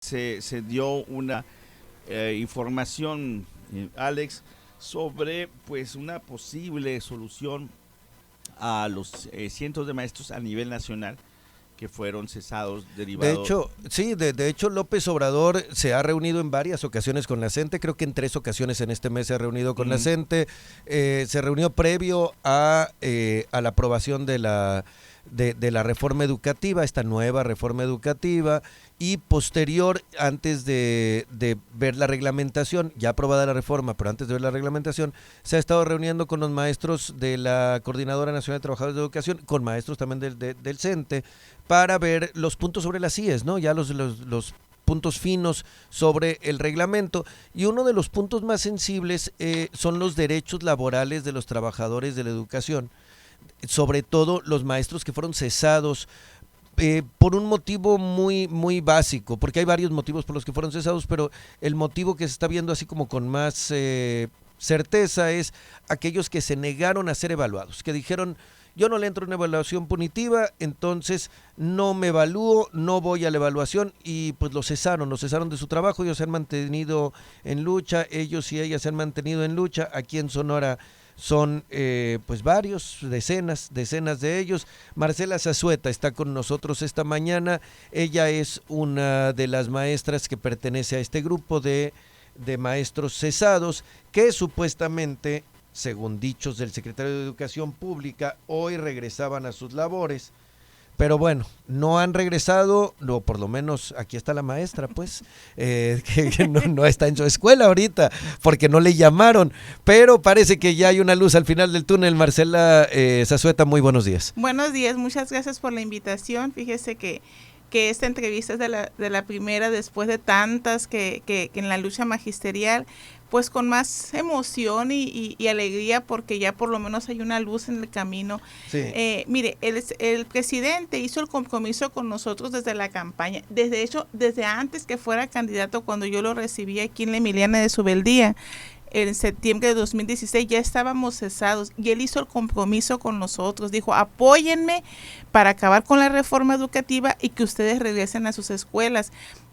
se dio una información, Alex, sobre pues una posible solución a los cientos de maestros a nivel nacional que fueron cesados De derivados. hecho, sí, de hecho López Obrador se ha reunido en varias ocasiones con la CENTE, creo que en 3 ocasiones en este mes se ha reunido con la CENTE, se reunió previo a la aprobación de la reforma educativa, esta nueva reforma educativa, y posterior, antes de ver la reglamentación, ya aprobada la reforma, pero antes de ver la reglamentación, se ha estado reuniendo con los maestros de la Coordinadora Nacional de Trabajadores de Educación, con maestros también del CENTE, para ver los puntos sobre las IES, ¿no? Ya los puntos finos sobre el reglamento, y uno de los puntos más sensibles son los derechos laborales de los trabajadores de la educación, sobre todo los maestros que fueron cesados por un motivo muy básico, porque hay varios motivos por los que fueron cesados, pero el motivo que se está viendo así como con más certeza es aquellos que se negaron a ser evaluados, que dijeron: yo no le entro en una evaluación punitiva, entonces no me evalúo, no voy a la evaluación, y pues los cesaron de su trabajo. Ellos se han mantenido en lucha, ellos y ellas se han mantenido en lucha. Aquí en Sonora son pues varios, decenas de ellos. Marcela Zazueta está con nosotros esta mañana. Ella es una de las maestras que pertenece a este grupo de maestros cesados que supuestamente, según dichos del secretario de Educación Pública, hoy regresaban a sus labores. Pero bueno, no han regresado, no, por lo menos aquí está la maestra, pues, que no está en su escuela ahorita, porque no le llamaron, pero parece que ya hay una luz al final del túnel. Marcela Zazueta, muy buenos días. Buenos días, muchas gracias por la invitación. Fíjese que esta entrevista es de la primera después de tantas que en la lucha magisterial, pues con más emoción y alegría, porque ya por lo menos hay una luz en el camino. Sí. Mire, el presidente hizo el compromiso con nosotros desde la campaña, desde antes que fuera candidato, cuando yo lo recibí aquí en la Emiliana de Subeldía. En septiembre de 2016 ya estábamos cesados y él hizo el compromiso con nosotros, dijo: apóyenme para acabar con la reforma educativa y que ustedes regresen a sus escuelas.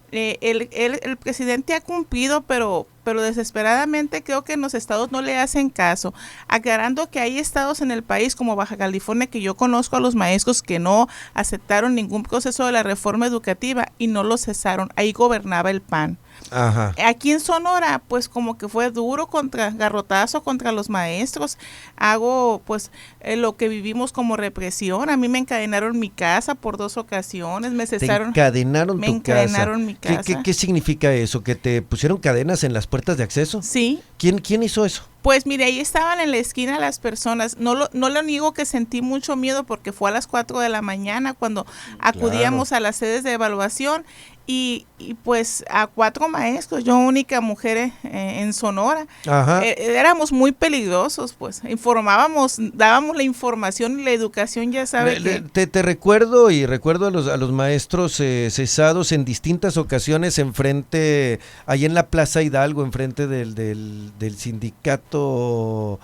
El presidente ha cumplido, pero desesperadamente creo que en los estados no le hacen caso, aclarando que hay estados en el país como Baja California, que yo conozco a los maestros que no aceptaron ningún proceso de la reforma educativa y no lo cesaron. Ahí gobernaba el PAN. Ajá. Aquí en Sonora, pues como que fue duro, garrotazo contra los maestros. Hago pues lo que vivimos como represión. A mí me encadenaron mi casa por 2 ocasiones, me cesaron. ¿Te encadenaron tu casa? Me encadenaron mi casa. ¿Qué significa eso? ¿Que te pusieron cadenas en las puertas de acceso? Sí. ¿Quién hizo eso? Pues mire, ahí estaban en la esquina las personas. No lo niego que sentí mucho miedo, porque fue a las 4 de la mañana cuando acudíamos a las sedes de evaluación y pues a 4 maestros, yo única mujer en Sonora. Ajá. Éramos muy peligrosos, pues dábamos la información y la educación, ya sabe que... Te recuerdo a los maestros cesados en distintas ocasiones enfrente, ahí en la Plaza Hidalgo, enfrente del sindicato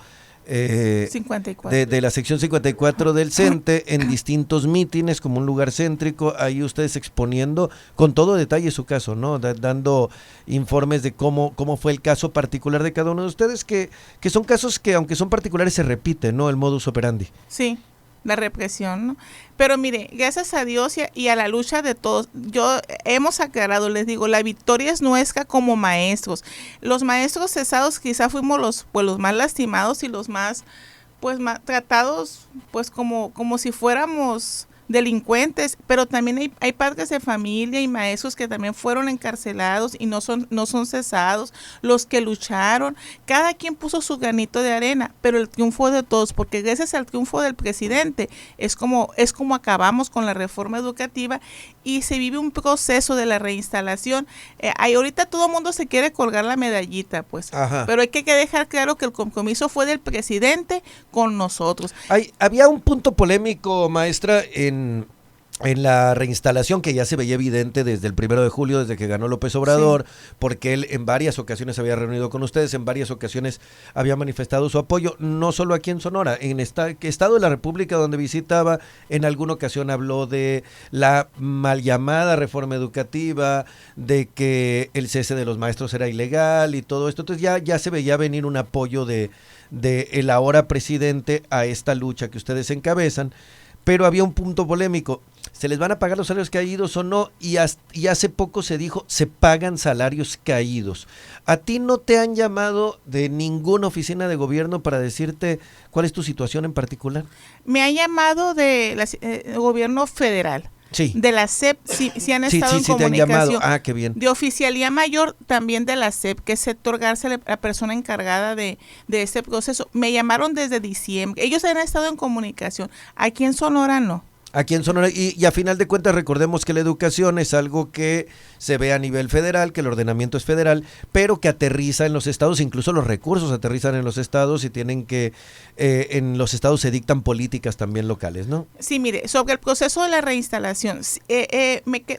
54. De la sección 54 del CENTE, en distintos mítines como un lugar céntrico, ahí ustedes exponiendo con todo detalle su caso, ¿no? Dando informes de cómo fue el caso particular de cada uno de ustedes, que son casos que, aunque son particulares, se repiten, ¿no? El modus operandi. Sí, la represión, ¿no? Pero mire, gracias a Dios y a la lucha de todos, hemos aclarado, les digo, la victoria es nuestra como maestros. Los maestros cesados quizá fuimos los más lastimados y los más, pues, tratados, pues, como si fuéramos delincuentes, pero también hay padres de familia y maestros que también fueron encarcelados y no son cesados, los que lucharon. Cada quien puso su granito de arena, pero el triunfo de todos, porque gracias al triunfo del presidente es como acabamos con la reforma educativa y se vive un proceso de la reinstalación. Ahorita todo el mundo se quiere colgar la medallita, pues. Ajá. Pero hay que dejar claro que el compromiso fue del presidente con nosotros. Había un punto polémico, maestra, en en la reinstalación, que ya se veía evidente desde el 1 de julio, desde que ganó López Obrador, porque él en varias ocasiones se había reunido con ustedes, en varias ocasiones había manifestado su apoyo, no solo aquí en Sonora, en Estado de la República donde visitaba, en alguna ocasión habló de la mal llamada reforma educativa, de que el cese de los maestros era ilegal y todo esto, entonces ya se veía venir un apoyo de el ahora presidente a esta lucha que ustedes encabezan, pero había un punto polémico. ¿Se les van a pagar los salarios caídos o no? Y hace poco se dijo, se pagan salarios caídos. ¿A ti no te han llamado de ninguna oficina de gobierno para decirte cuál es tu situación en particular? Me han llamado de gobierno federal. Sí. De la SEP, sí han estado en comunicación. Te han llamado. Ah, qué bien. De Oficialía Mayor, también de la SEP, que es Héctor Garza, la persona encargada de este proceso. Me llamaron desde diciembre. Ellos han estado en comunicación. Aquí en Sonora no. Aquí en Sonora, y a final de cuentas recordemos que la educación es algo que se ve a nivel federal, que el ordenamiento es federal, pero que aterriza en los estados, incluso los recursos aterrizan en los estados y tienen que, en los estados se dictan políticas también locales, ¿no? Sí, mire, sobre el proceso de la reinstalación,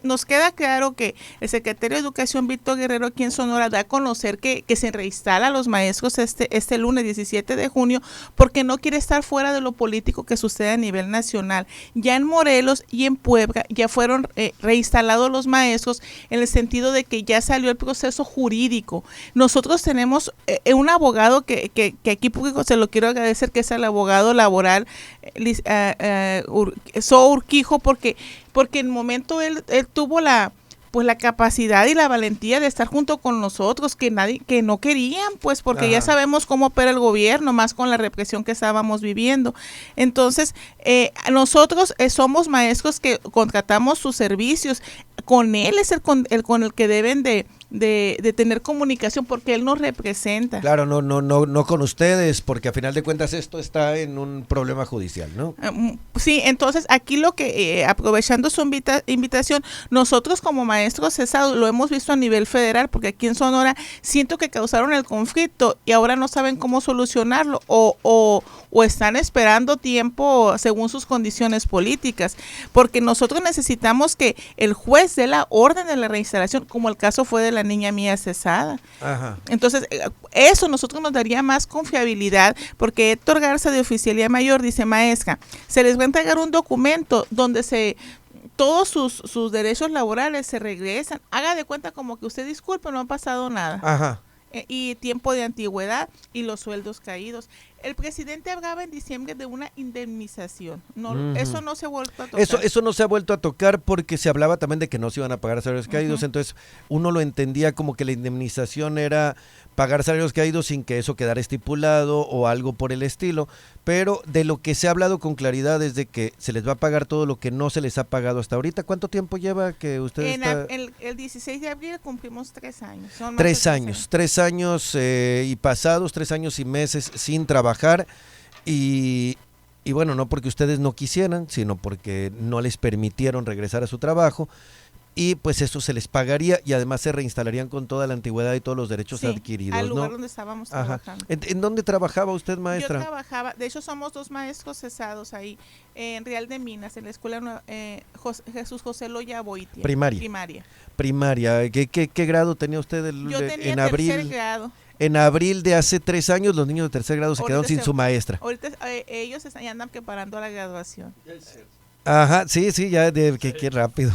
nos queda claro que el secretario de Educación, Víctor Guerrero, aquí en Sonora, da a conocer que se reinstala a los maestros este lunes 17 de junio, porque no quiere estar fuera de lo político que sucede a nivel nacional. Ya en Morelos y en Puebla ya fueron reinstalados los maestros en el sentido de que ya salió el proceso jurídico. Nosotros tenemos un abogado que aquí público se lo quiero agradecer, que es el abogado laboral So Urquijo, porque en el momento él tuvo la capacidad y la valentía de estar junto con nosotros, que no querían, pues porque ya sabemos cómo opera el gobierno, más con la represión que estábamos viviendo. Entonces, nosotros somos maestros que contratamos sus servicios, con él es el con el que deben de tener comunicación, porque él nos representa. Claro, no con ustedes, porque a final de cuentas esto está en un problema judicial, ¿no? Sí, entonces aquí lo que, aprovechando su invitación, nosotros como maestros cesados lo hemos visto a nivel federal, porque aquí en Sonora siento que causaron el conflicto y ahora no saben cómo solucionarlo o están esperando tiempo según sus condiciones políticas, porque nosotros necesitamos que el juez dé la orden de la reinstalación, como el caso fue de la niña mía cesada. Ajá. Entonces, eso nosotros nos daría más confiabilidad, porque Héctor Garza de Oficialía Mayor dice: maestra, se les va a entregar un documento donde todos sus derechos laborales se regresan. Haga de cuenta como que usted disculpe, no ha pasado nada. Ajá. Y tiempo de antigüedad y los sueldos caídos. El presidente hablaba en diciembre de una indemnización. Eso no se ha vuelto a tocar. Eso no se ha vuelto a tocar, porque se hablaba también de que no se iban a pagar salarios caídos. Entonces uno lo entendía como que la indemnización era pagar salarios caídos sin que eso quedara estipulado o algo por el estilo, pero de lo que se ha hablado con claridad es de que se les va a pagar todo lo que no se les ha pagado hasta ahorita. ¿Cuánto tiempo lleva que ustedes el 16 de abril cumplimos 3 años. Son 3 años. 3 años y pasados, 3 años y meses sin trabajar, y bueno, no porque ustedes no quisieran, sino porque no les permitieron regresar a su trabajo, y pues eso se les pagaría y además se reinstalarían con toda la antigüedad y todos los derechos adquiridos, al lugar ¿no? donde estábamos trabajando. ¿En dónde trabajaba usted, maestra? Yo trabajaba, de hecho somos 2 maestros cesados ahí, en Real de Minas, en la escuela Jesús José Loya Boitia. Primaria. ¿Qué grado tenía usted Yo tenía en abril? Tercer grado. En abril de hace 3 años los niños de tercer grado se quedaron sin su maestra. Ahorita ellos ya andan preparando la graduación. Ajá, sí, ya, qué rápido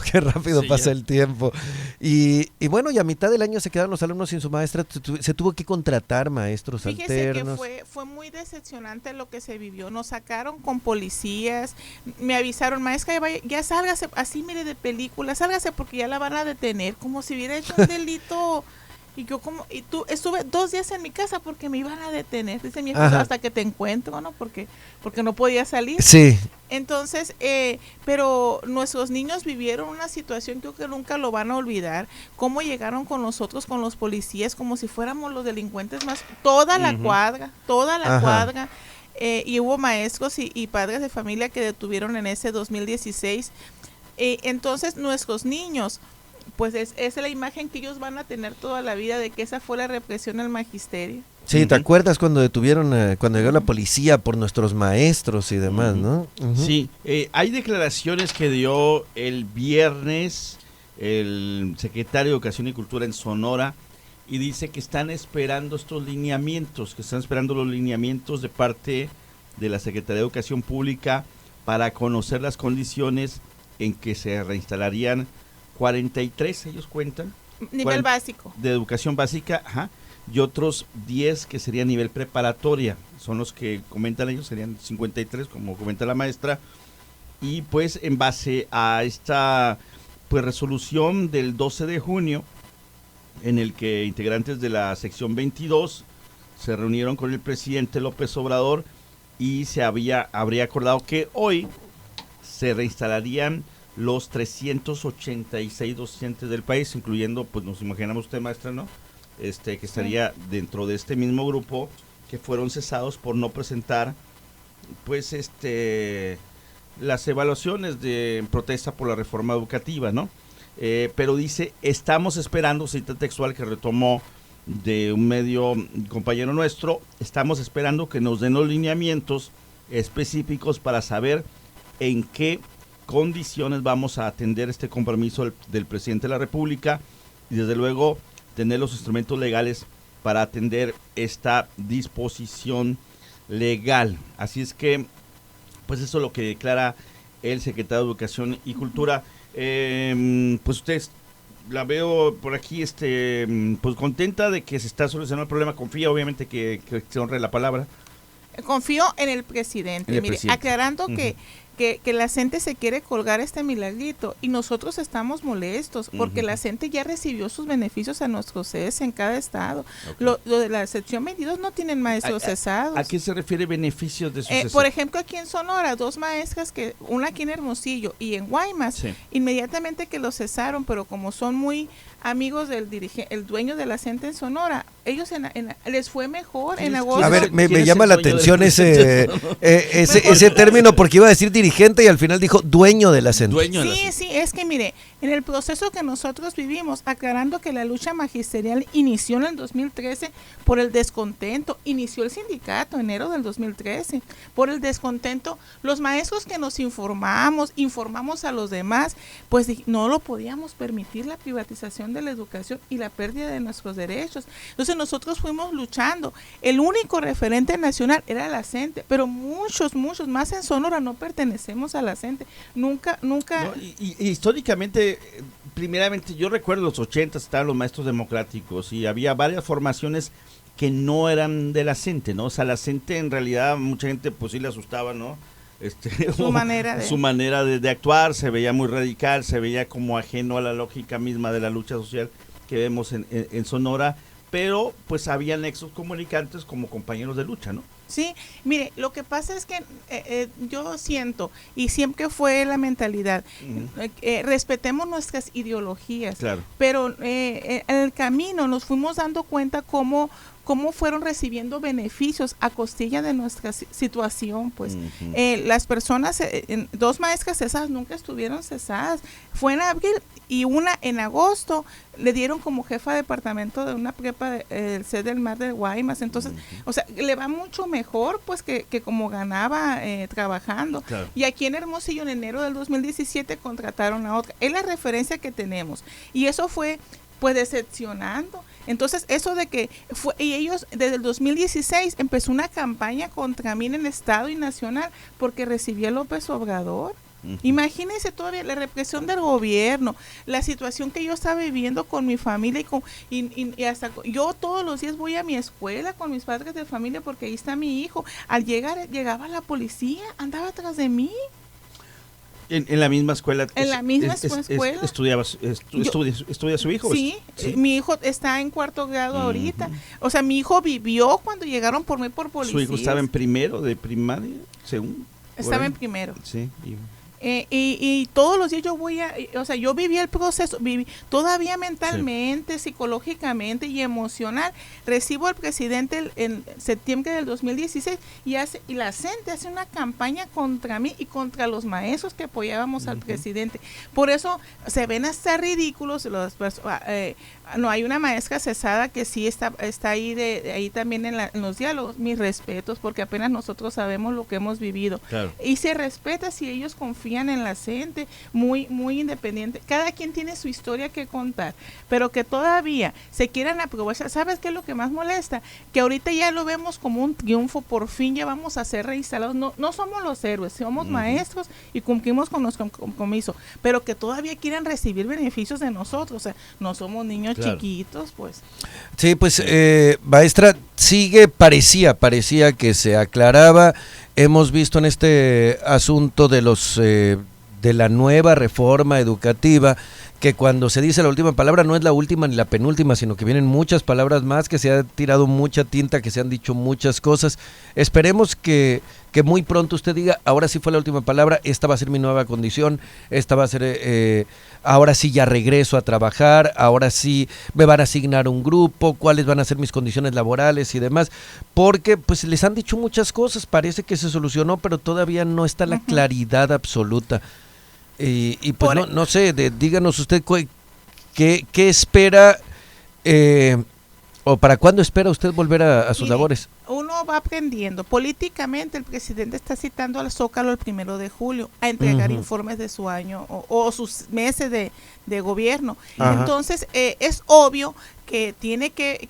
sí, pasa el tiempo. Y bueno, y a mitad del año se quedaron los alumnos sin su maestra, se tuvo que contratar maestros alternos. Fíjese que fue muy decepcionante lo que se vivió. Nos sacaron con policías, me avisaron: maestra, ya sálgase, así mire de película, sálgase porque ya la van a detener, como si hubiera hecho un delito. Y yo estuve 2 días en mi casa porque me iban a detener, dice mi esposa, hasta que te encuentro, ¿no? Porque no podía salir. Sí. Entonces, pero nuestros niños vivieron una situación que nunca lo van a olvidar, cómo llegaron con nosotros, con los policías, como si fuéramos los delincuentes más, toda la cuadra, y hubo maestros y padres de familia que detuvieron en ese 2016. Entonces, nuestros niños, pues es la imagen que ellos van a tener toda la vida de que esa fue la represión al magisterio. Sí, ¿te acuerdas cuando detuvieron, cuando llegó la policía por nuestros maestros y demás, no? Sí, hay declaraciones que dio el viernes el secretario de Educación y Cultura en Sonora y dice que están esperando estos lineamientos, que están esperando los lineamientos de parte de la Secretaría de Educación Pública para conocer las condiciones en que se reinstalarían 43, ellos cuentan. Nivel básico. De educación básica, ajá, y otros 10 que serían nivel preparatoria, son los que comentan ellos, serían 53, como comenta la maestra, y pues en base a esta pues resolución del 12 de junio, en el que integrantes de la sección 22 se reunieron con el presidente López Obrador y se habría acordado que hoy se reinstalarían los 386 docentes del país, incluyendo, pues nos imaginamos usted, maestra, ¿no? Que estaría dentro de este mismo grupo que fueron cesados por no presentar, pues, las evaluaciones de protesta por la reforma educativa, ¿no? Pero dice, estamos esperando, cita textual que retomó de un medio compañero nuestro, estamos esperando que nos den los lineamientos específicos para saber en qué condiciones vamos a atender este compromiso del presidente de la República y desde luego tener los instrumentos legales para atender esta disposición legal. Así es que, pues eso es lo que declara el secretario de Educación y Cultura. Pues usted la veo por aquí, pues contenta de que se está solucionando el problema, confía obviamente que se honre la palabra. Confío en el presidente, aclarando que la gente se quiere colgar este milagrito y nosotros estamos molestos porque la gente ya recibió sus beneficios a nuestros CES en cada estado. Okay. Lo de la sección 22 no tienen maestros cesados. ¿A qué se refiere beneficios de su cesado? Por ejemplo, aquí en Sonora, 2 maestras, una aquí en Hermosillo y en Guaymas, inmediatamente que los cesaron, pero como son muy amigos del el dueño de la CENTE en Sonora, ellos les fue mejor en agosto. A ver, me llama la atención ese término porque iba a decir dirigente y al final dijo dueño de la CENTE. Sí, es que mire, en el proceso que nosotros vivimos, aclarando que la lucha magisterial inició en el 2013 por el descontento, inició el sindicato en enero del 2013, por el descontento, los maestros que nos informamos a los demás, pues no lo podíamos permitir la privatización de la educación y la pérdida de nuestros derechos. Entonces nosotros fuimos luchando. El único referente nacional era la CENTE, pero muchos más en Sonora no pertenecemos a la CENTE. Nunca. No, y históricamente, primeramente, yo recuerdo los 80 estaban los maestros democráticos y había varias formaciones que no eran de la CENTE, ¿no? O sea, la CENTE en realidad mucha gente pues sí le asustaba, ¿no? Su manera de actuar, se veía muy radical, se veía como ajeno a la lógica misma de la lucha social que vemos en Sonora, pero pues había nexos comunicantes como compañeros de lucha, ¿no? Sí, mire, lo que pasa es que yo siento, y siempre fue la mentalidad, respetemos nuestras ideologías, claro, pero en el camino nos fuimos dando cuenta cómo fueron recibiendo beneficios a costilla de nuestra situación, pues. Las personas, 2 maestras cesadas nunca estuvieron cesadas, fue en abril y una en agosto le dieron como jefa de departamento de una prepa del CED del Mar de Guaymas, entonces, o sea, le va mucho mejor pues que como ganaba trabajando. Claro. Y aquí en Hermosillo en enero del 2017 contrataron a otra, es la referencia que tenemos y eso fue pues decepcionando. Entonces eso de que y ellos desde el 2016 empezó una campaña contra mí en el estado y nacional porque recibía a López Obrador. Imagínense todavía la represión del gobierno, la situación que yo estaba viviendo con mi familia y hasta yo todos los días voy a mi escuela con mis padres de familia porque ahí está mi hijo. Al llegaba la policía, andaba atrás de mí. En la misma escuela. En la misma escuela. ¿Estudia su hijo? Sí, mi hijo está en 4º grado ahorita. O sea, mi hijo vivió cuando llegaron por mí por policías. ¿Su hijo estaba en primero de primaria? Según. Estaba en primero. Sí. Y todos los días yo yo viví el proceso, todavía mentalmente, psicológicamente y emocional. Recibo al presidente en septiembre del 2016 y la CENTE hace una campaña contra mí y contra los maestros que apoyábamos al presidente. Por eso se ven hasta ridículos No, hay una maestra cesada que sí está ahí ahí también en los diálogos. Mis respetos, porque apenas nosotros sabemos lo que hemos vivido. Claro. Y se respeta si ellos confían en la gente, muy independiente. Cada quien tiene su historia que contar, pero que todavía se quieran aprovechar. ¿Sabes qué es lo que más molesta? Que ahorita ya lo vemos como un triunfo, por fin ya vamos a ser reinstalados. No somos los héroes, somos maestros y cumplimos con nuestro compromiso, pero que todavía quieran recibir beneficios de nosotros. O sea, no somos niños chiquitos, pues. Sí, pues maestra, parecía que se aclaraba. Hemos visto en este asunto de de la nueva reforma educativa que cuando se dice la última palabra no es la última ni la penúltima, sino que vienen muchas palabras más, que se ha tirado mucha tinta, que se han dicho muchas cosas. Esperemos que muy pronto usted diga, ahora sí fue la última palabra, esta va a ser mi nueva condición, esta va a ser, ahora sí ya regreso a trabajar, ahora sí me van a asignar un grupo, cuáles van a ser mis condiciones laborales y demás, porque pues les han dicho muchas cosas, parece que se solucionó, pero todavía no está la claridad absoluta. Y pues no sé, díganos usted qué espera o para cuándo espera usted volver a sus labores. Uno va aprendiendo. Políticamente el presidente está citando al Zócalo el 1 de julio a entregar informes de su año o sus meses de gobierno. Ajá. Entonces es obvio que tiene que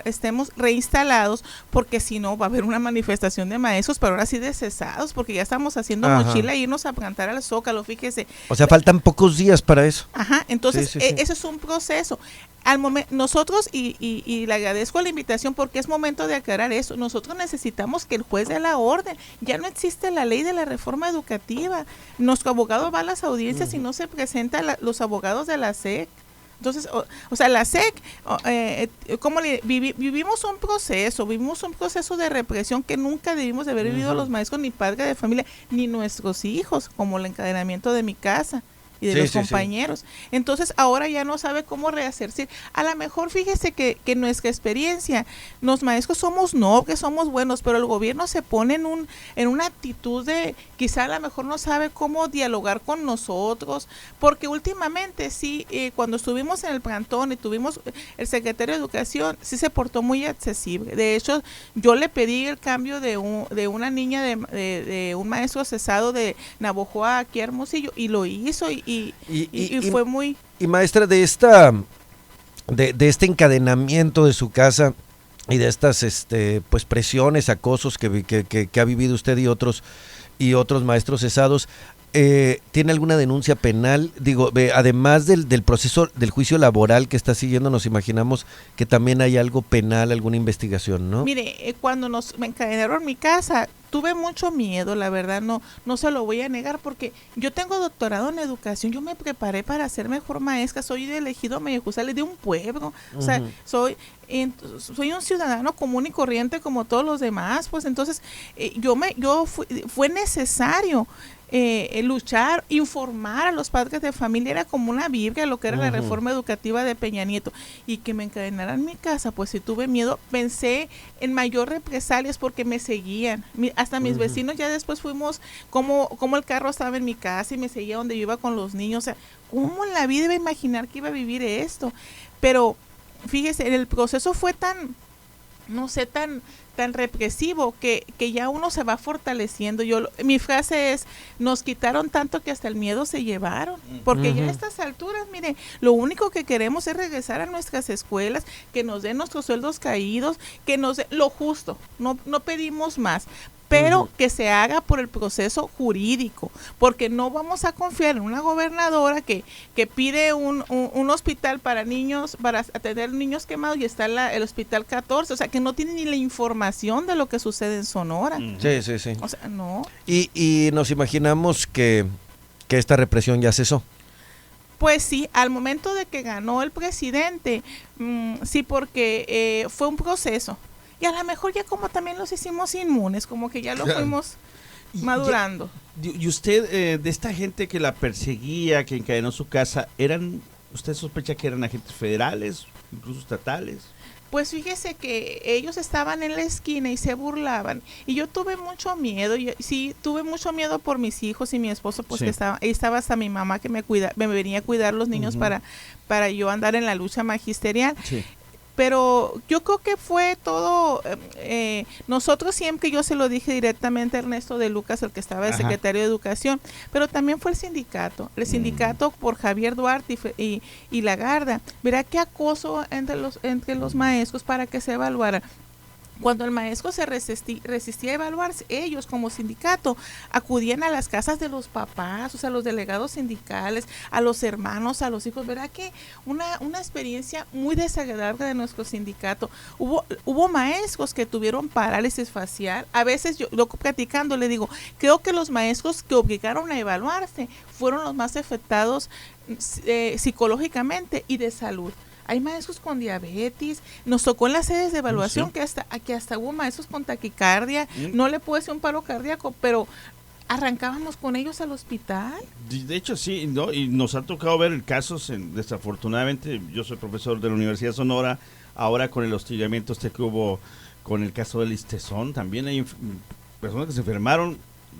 estemos reinstalados, porque si no va a haber una manifestación de maestros, pero ahora sí de cesados, porque ya estamos haciendo mochila e irnos a plantar al Zócalo, fíjese. O sea, faltan pocos días para eso. Ajá, entonces sí. Ese es un proceso. Al momento, nosotros, y le agradezco la invitación porque es momento de aclarar eso, nosotros necesitamos que el juez dé la orden. Ya no existe la ley de la reforma educativa. Nuestro abogado va a las audiencias y no se presentan los abogados de la SEC. Entonces, o sea, la SEC, vivimos un proceso de represión que nunca debimos de haber vivido los maestros, ni padres de familia, ni nuestros hijos, como el encadenamiento de mi casa y de los compañeros. Entonces ahora ya no sabe cómo rehacerse. A lo mejor fíjese que en nuestra experiencia, los maestros somos nobles, somos buenos, pero el gobierno se pone en una actitud de, quizá a lo mejor no sabe cómo dialogar con nosotros, porque últimamente sí, cuando estuvimos en el plantón y tuvimos el secretario de Educación, sí se portó muy accesible. De hecho, yo le pedí el cambio de una niña de un maestro cesado de Navojoa aquí a Hermosillo, y lo hizo, y fue muy... Y maestra, de este encadenamiento de su casa y de estas pues presiones, acosos que ha vivido usted y otros maestros cesados, ¿tiene alguna denuncia penal? Digo, además del proceso del juicio laboral que está siguiendo, nos imaginamos que también hay algo penal, alguna investigación, ¿no? Mire, cuando me encadenaron mi casa, tuve mucho miedo, la verdad, no se lo voy a negar, porque yo tengo doctorado en educación, yo me preparé para ser mejor maestra, soy de Ejido Mayajusale, de un pueblo, o sea, soy un ciudadano común y corriente como todos los demás, pues entonces fue necesario luchar, informar a los padres de familia, era como una biblia lo que era la reforma educativa de Peña Nieto, y que me encadenaran en mi casa, pues sí tuve miedo, pensé en mayor represalias porque me seguían, hasta mis vecinos ya después fuimos, como el carro estaba en mi casa y me seguía donde yo iba con los niños, o sea, ¿cómo en la vida iba a imaginar que iba a vivir esto? Pero fíjese, el proceso fue tan represivo que ya uno se va fortaleciendo. Mi frase es, nos quitaron tanto que hasta el miedo se llevaron, porque ya a estas alturas, mire, lo único que queremos es regresar a nuestras escuelas, que nos den nuestros sueldos caídos, que nos den lo justo, no pedimos más, pero que se haga por el proceso jurídico, porque no vamos a confiar en una gobernadora que pide un hospital para niños, para atender niños quemados, y está el hospital 14, o sea, que no tiene ni la información de lo que sucede en Sonora. Sí. O sea, no. Y nos imaginamos que esta represión ya cesó. Pues sí, al momento de que ganó el presidente, sí, porque fue un proceso. Y a lo mejor ya como también los hicimos inmunes, como que ya lo fuimos madurando. Y usted, de esta gente que la perseguía, que encadenó su casa, ¿eran ¿Usted sospecha que eran agentes federales, incluso estatales? Pues fíjese que ellos estaban en la esquina y se burlaban. Y yo tuve mucho miedo. Sí, tuve mucho miedo por mis hijos y mi esposo, pues Sí. que estaba hasta mi mamá que me venía a cuidar los niños para yo andar en la lucha magisterial. Sí. Pero yo creo que fue todo, nosotros siempre, yo se lo dije directamente a Ernesto de Lucas, el que estaba de Ajá. secretario de Educación, pero también fue el sindicato por Javier Duarte y Lagarda. Verá qué acoso entre los maestros para que se evaluaran. Cuando el maestro se resistía a evaluarse, ellos como sindicato acudían a las casas de los papás, o sea, los delegados sindicales, a los hermanos, a los hijos. ¿Verdad que una experiencia muy desagradable de nuestro sindicato? Hubo maestros que tuvieron parálisis facial. A veces yo platicando le digo, creo que los maestros que obligaron a evaluarse fueron los más afectados psicológicamente y de salud. Hay maestros con diabetes, nos tocó en las sedes de evaluación Sí. que hasta hubo maestros con taquicardia, no le puede ser un paro cardíaco, pero arrancábamos con ellos al hospital. De hecho, sí, ¿no? Y nos ha tocado ver casos, desafortunadamente, yo soy profesor de la Universidad de Sonora, ahora con el hostigamiento que hubo con el caso del Listezón, también hay personas que se enfermaron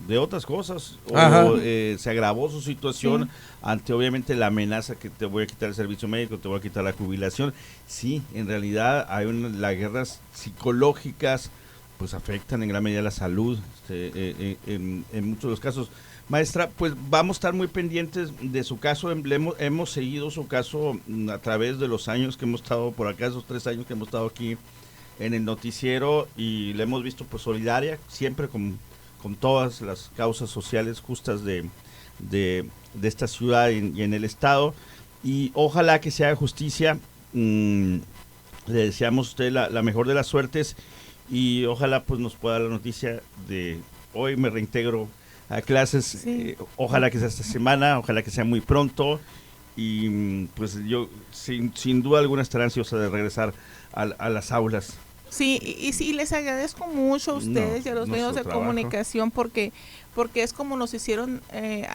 de otras cosas, o se agravó su situación ante obviamente la amenaza que te voy a quitar el servicio médico, te voy a quitar la jubilación. Sí, en realidad hay las guerras psicológicas, pues afectan en gran medida la salud, en muchos de los casos. Maestra, pues vamos a estar muy pendientes de su caso. Hemos seguido su caso a través de los años que hemos estado por acá, esos 3 años que hemos estado aquí en el noticiero, y le hemos visto pues solidaria, siempre con todas las causas sociales justas de esta ciudad y en el estado, y ojalá que se haga justicia. Le deseamos a usted la mejor de las suertes, y ojalá pues nos pueda dar la noticia de hoy me reintegro a clases. Sí. Ojalá que sea esta semana, ojalá que sea muy pronto, y pues yo sin duda alguna estaré ansiosa de regresar a las aulas. Sí, y sí, les agradezco mucho a ustedes y a los medios de comunicación porque es como nos hicieron,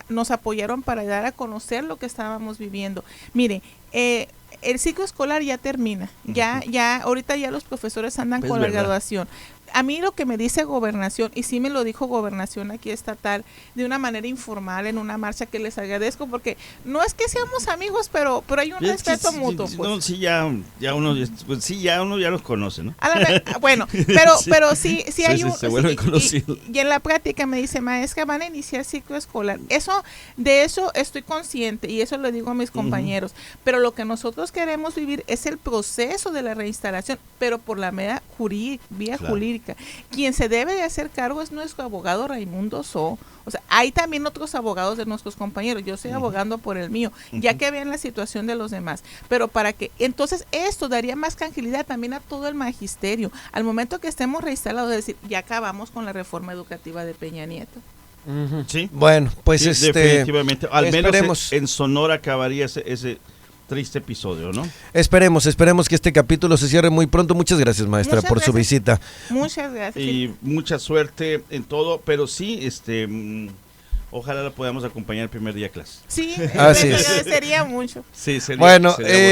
nos apoyaron para dar a conocer lo que estábamos viviendo. Mire, el ciclo escolar ya termina, ya ahorita ya los profesores andan con la graduación. A mí lo que me dice Gobernación, y sí me lo dijo Gobernación aquí estatal, de una manera informal en una marcha, que les agradezco, porque no es que seamos amigos, pero hay un respeto mutuo. Pues. No, sí, ya uno ya los conoce, ¿no? Bueno, pero sí hay un... se vuelven conocidos. Y en la práctica me dice, maestra, van a iniciar ciclo escolar. De eso estoy consciente, y eso lo digo a mis compañeros, pero lo que nosotros queremos vivir es el proceso de la reinstalación, pero por la vía jurídica. Quien se debe de hacer cargo es nuestro abogado Raimundo So. O sea, hay también otros abogados de nuestros compañeros. Yo estoy abogando por el mío, ya que vean la situación de los demás. Pero para que, entonces esto daría más tranquilidad también a todo el magisterio. Al momento que estemos reinstalados, es decir, ya acabamos con la reforma educativa de Peña Nieto. Sí. Bueno, pues sí, definitivamente. Al esperemos. Menos en Sonora acabaría ese triste episodio, ¿no? Esperemos que este capítulo se cierre muy pronto. Muchas gracias, maestra, por su visita. Muchas gracias. Y mucha suerte en todo, pero sí, ojalá la podamos acompañar el primer día de clase. Sí, Así me es. agradecería mucho. Sí, sería, Bueno, sería